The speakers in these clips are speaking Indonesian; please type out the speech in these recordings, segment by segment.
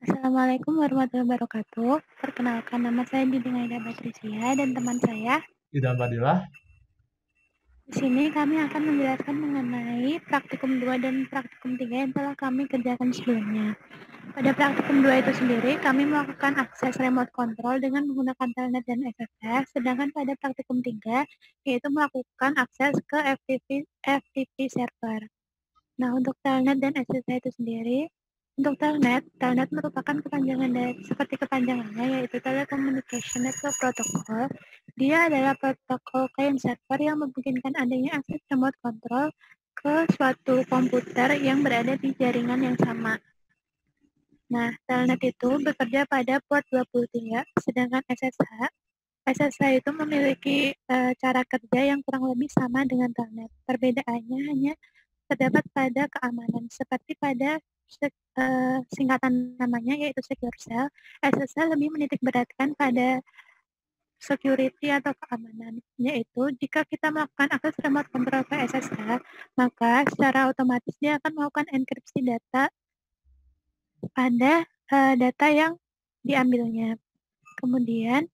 Assalamualaikum warahmatullahi wabarakatuh. Perkenalkan, nama saya Didingaida Patricia dan teman saya. Idam Fadilah. Di sini kami akan menjelaskan mengenai praktikum 2 dan praktikum 3 yang telah kami kerjakan sebelumnya. Pada praktikum 2 itu sendiri, kami melakukan akses remote control dengan menggunakan telnet dan SSH, sedangkan pada praktikum 3, yaitu melakukan akses ke FTP server. Nah, untuk telnet dan SSH itu sendiri, untuk telnet merupakan kepanjangan dari seperti kepanjangannya yaitu Telecommunication Network Protocol. Dia adalah protokol client server yang memungkinkan adanya akses remote control ke suatu komputer yang berada di jaringan yang sama. Nah, telnet itu bekerja pada port 23, sedangkan SSH itu memiliki cara kerja yang kurang lebih sama dengan telnet. Perbedaannya hanya terdapat pada keamanan, seperti pada singkatan namanya yaitu Secure Cell. SSL lebih menitikberatkan pada security atau keamanan, yaitu jika kita melakukan akses remote control ke SSL, maka secara otomatis dia akan melakukan enkripsi data pada data yang diambilnya. Kemudian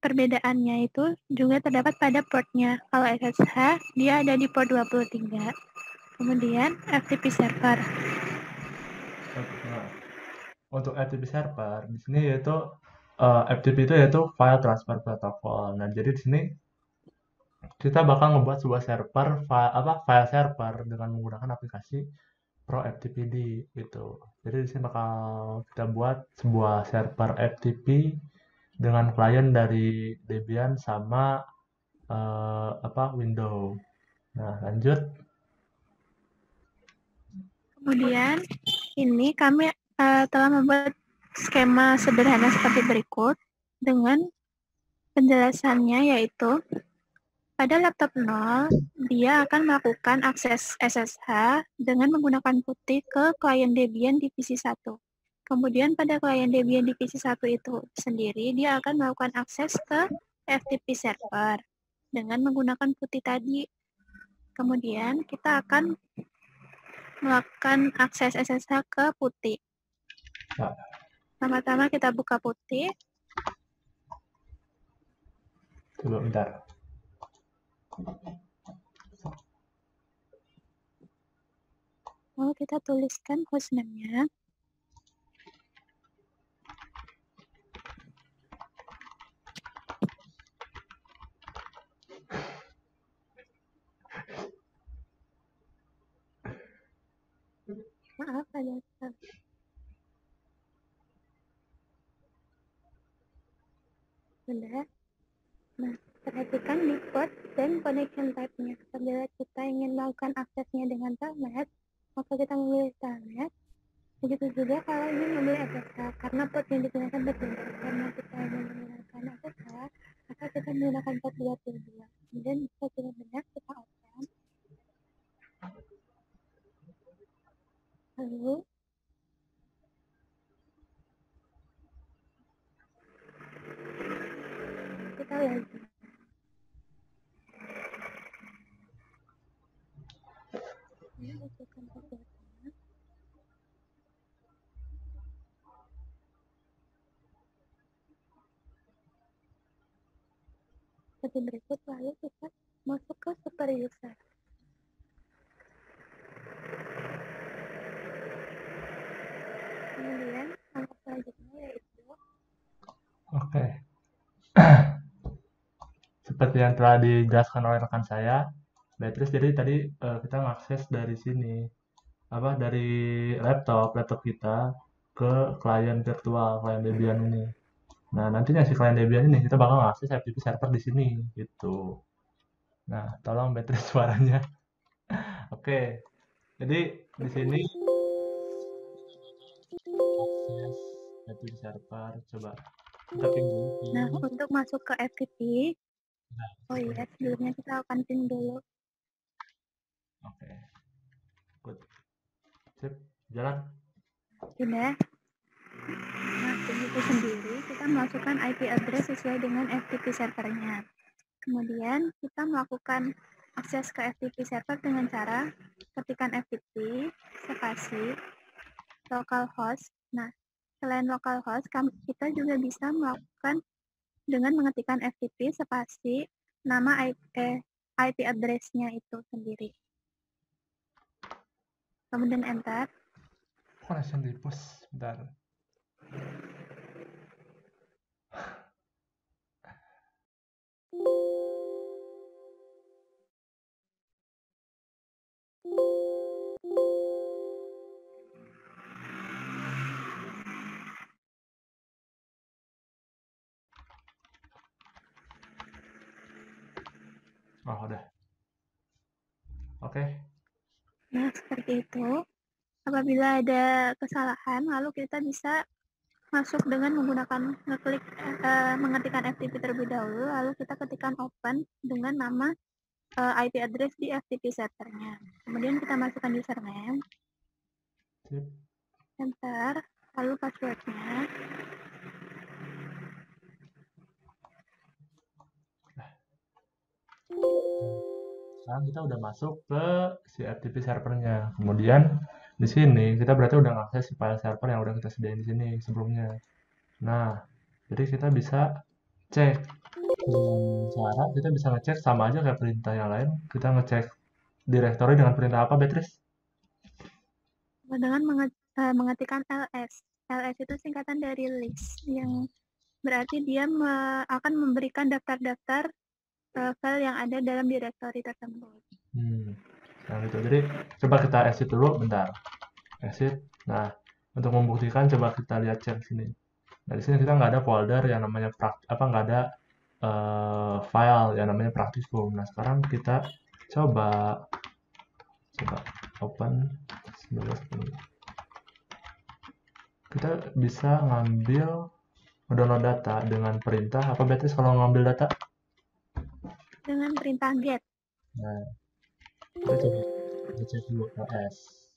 perbedaannya itu juga terdapat pada portnya. Kalau SSH dia ada di port 23. Kemudian FTP server. Nah, untuk FTP server di sini yaitu FTP itu yaitu File Transfer Protocol. Nah, jadi di sini kita bakal ngebuat sebuah server file server dengan menggunakan aplikasi Pro FTPD gitu. Jadi di sini bakal kita buat sebuah server FTP dengan klien dari Debian sama Windows. Nah, lanjut. Kemudian ini kami telah membuat skema sederhana seperti berikut dengan penjelasannya, yaitu pada laptop 0 dia akan melakukan akses SSH dengan menggunakan putih ke klien Debian di PC 1. Kemudian pada klien Debian di PC 1 itu sendiri dia akan melakukan akses ke FTP server dengan menggunakan putih tadi. Kemudian kita akan melakukan akses SSH ke putih. Nah, Pertama-tama kita buka putih. coba bentar. Lalu kita tuliskan hostname-nya. Maaf, ada sudah. Nah, perhatikan di port dan connection type-nya. Apabila kita ingin melakukan aksesnya dengan telnet, maka kita memilih telnet. Begitu juga kalau ingin memilih SSH, karena port yang digunakan berbeda. Karena kita ingin menggunakan SSH, maka kita menggunakan port 22. Kemudian jika tidak benar, kita open. Lalu kita lagi. Ini masukkan password-nya. Seperti berikut, lalu kita masuk ke super user. Kemudian langkah selanjutnya yaitu Oke. Seperti yang telah dijelaskan oleh rekan saya, Beatrice, jadi tadi kita mengakses dari sini, dari laptop kita ke klien virtual, klien Debian ini. Nah, nantinya si klien Debian ini kita bakal mengakses FTP server di sini, gitu. Nah, tolong Beatrice suaranya. Oke, jadi di sini akses FTP server, coba kita ping dulu. Nah, untuk masuk ke FTP, oh iya, sebelumnya kita akan ping dulu. Oke, good. Sip, jalan. Sudah. Nah, ping itu sendiri, kita masukkan IP address sesuai dengan FTP servernya. Kemudian, kita melakukan akses ke FTP server dengan cara ketikkan FTP, spasi, localhost. Nah, Selain localhost, kita juga bisa melakukan dengan mengetikkan FTP spasi nama IP address-nya itu sendiri. Kemudian enter. Connection di push, bentar. Oh, udah. Oke. Nah, seperti itu. Apabila ada kesalahan, lalu kita bisa masuk dengan menggunakan mengetikkan FTP terlebih dahulu, lalu kita ketikkan open dengan nama IP address di FTP servernya. Kemudian kita masukkan username, enter, lalu passwordnya. Sekarang kita udah masuk ke si FTP servernya. Kemudian di sini kita berarti udah ngakses si file server yang udah kita sediain di sini sebelumnya. Nah, jadi kita bisa cek dengan cara kita bisa ngecek sama aja kayak perintah yang lain. Kita ngecek directory dengan perintah apa, Beatrice? Dengan mengetikkan ls. ls itu singkatan dari list, yang berarti dia akan memberikan daftar-daftar file yang ada dalam directory tersebut. Nah gitu. Jadi coba kita exit dulu, bentar. Exit. Nah, untuk membuktikan coba kita lihat cek sini. Nah, di sini kita nggak ada folder yang namanya nggak ada file yang namanya praktikum. Nah, sekarang kita coba open 19. Kita bisa download data dengan perintah apa, Beatrice, kalau ngambil data? Dengan perintah get. Nah, kita coba cek dulu ls.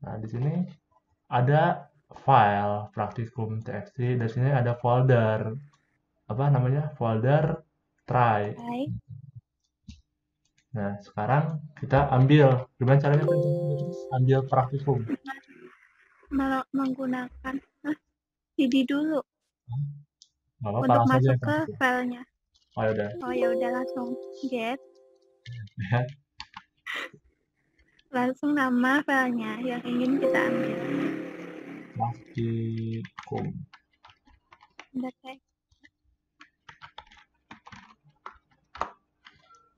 Nah, di sini ada file praktikum.txt. Di sini ada folder apa namanya? Folder try. Nah, sekarang kita ambil. Gimana caranya ambil praktikum? Menggunakan cd dulu. Untuk masuk ke filenya. Oh ya udah langsung get. Langsung nama filenya yang ingin kita ambil. Praktikum.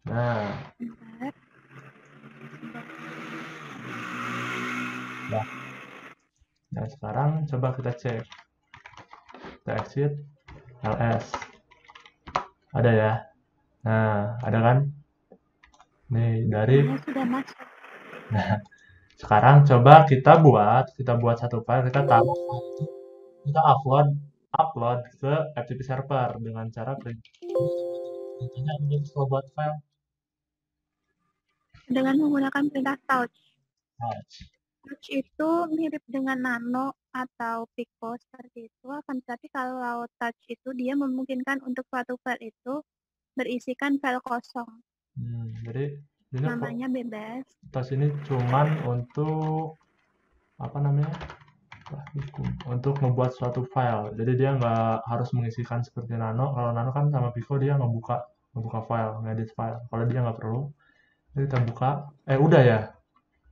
Nah. Nah, sekarang coba kita cek. Kita exit ls. Ada ya? Nah, ada kan? Nih, dari sudah masuk. Nah, sekarang coba kita buat satu file, kita taruh file itu, kita upload ke FTP server dengan cara perintahnya untuk buat file dengan menggunakan perintah touch. Touch itu mirip dengan nano atau pico seperti itu, akan tetapi kalau touch itu dia memungkinkan untuk suatu file itu berisikan file kosong. Jadi namanya bebas. Touch ini cuman untuk apa namanya? Untuk membuat suatu file. Jadi dia nggak harus mengisikan seperti nano. Kalau nano kan sama pico dia ngebuka file, ngedit file. Kalau dia nggak perlu. Jadi kita buka. Udah ya.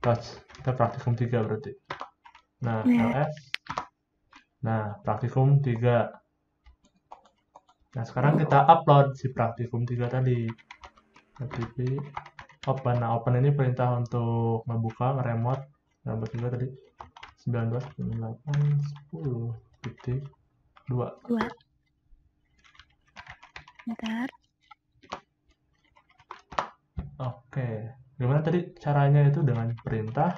Touch. Kita praktikum 3 berarti. Nah, ls. Nah, praktikum 3. Nah, sekarang kita upload si praktikum 3 tadi. FTP open. Nah, open ini perintah untuk ngebuka, nge-remote. Nah, juga tadi 19.10.2. Bentar. Oke. Gimana tadi caranya itu dengan perintah?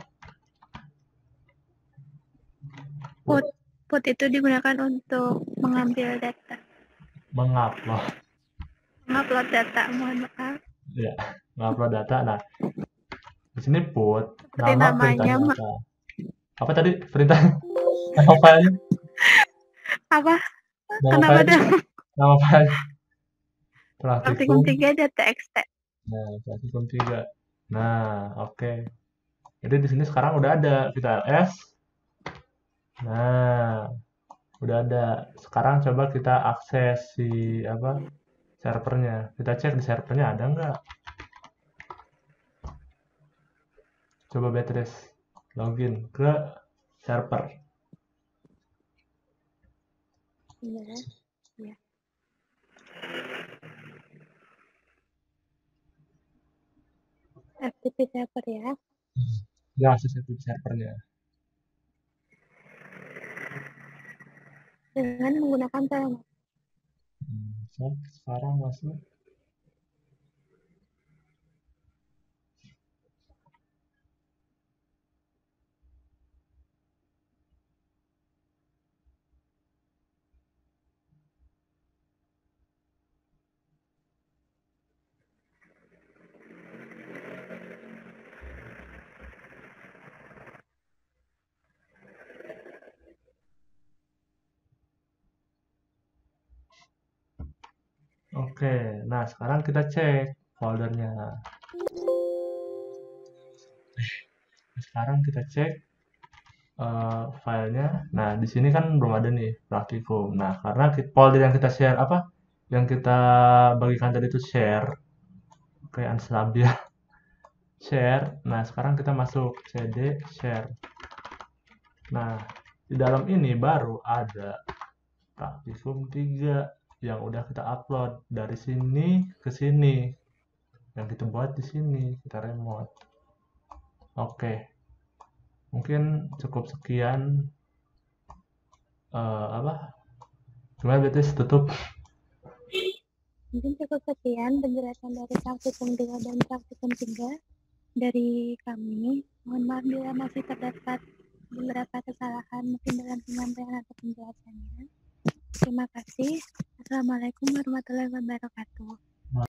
Put itu digunakan untuk mengambil data. Mengupload data, mohon maaf. Ya, mengupload data. Nah, di sini put seperti nama namanya perintahnya apa tadi perintah? Nama filenya? Apa? Kenapa dong? Nama file praktikum 3.txt. Nah, praktikum 3. Nah, oke. Jadi di sini sekarang udah ada kita ls. Nah, Udah ada. Sekarang coba kita akses si apa servernya. Kita cek di servernya ada nggak. Coba Beatrice login ke server. Iya, ya. FTP server ya. Ya, akses itu servernya. Dengan menggunakan telenet. So, sekarang masuk. Oke, nah sekarang kita cek foldernya. Sekarang kita cek filenya. Nah, di sini kan belum ada nih praktikum. Nah, karena folder yang kita share apa? Yang kita bagikan tadi itu share, kayak Anslabia share. Nah, sekarang kita masuk cd share. Nah, di dalam ini baru ada praktikum 3 yang udah kita upload dari sini ke sini. Yang kita buat di sini, kita remote. Oke. Mungkin cukup sekian apa? Gimana Betis tutup? Mungkin cukup sekian penjelasan dari praktikum 2 dan praktikum 3 dari kami. Mohon maaf bila masih terdapat beberapa kesalahan mungkin dalam penyampaian atau penjelasannya. Terima kasih. Assalamualaikum warahmatullahi wabarakatuh.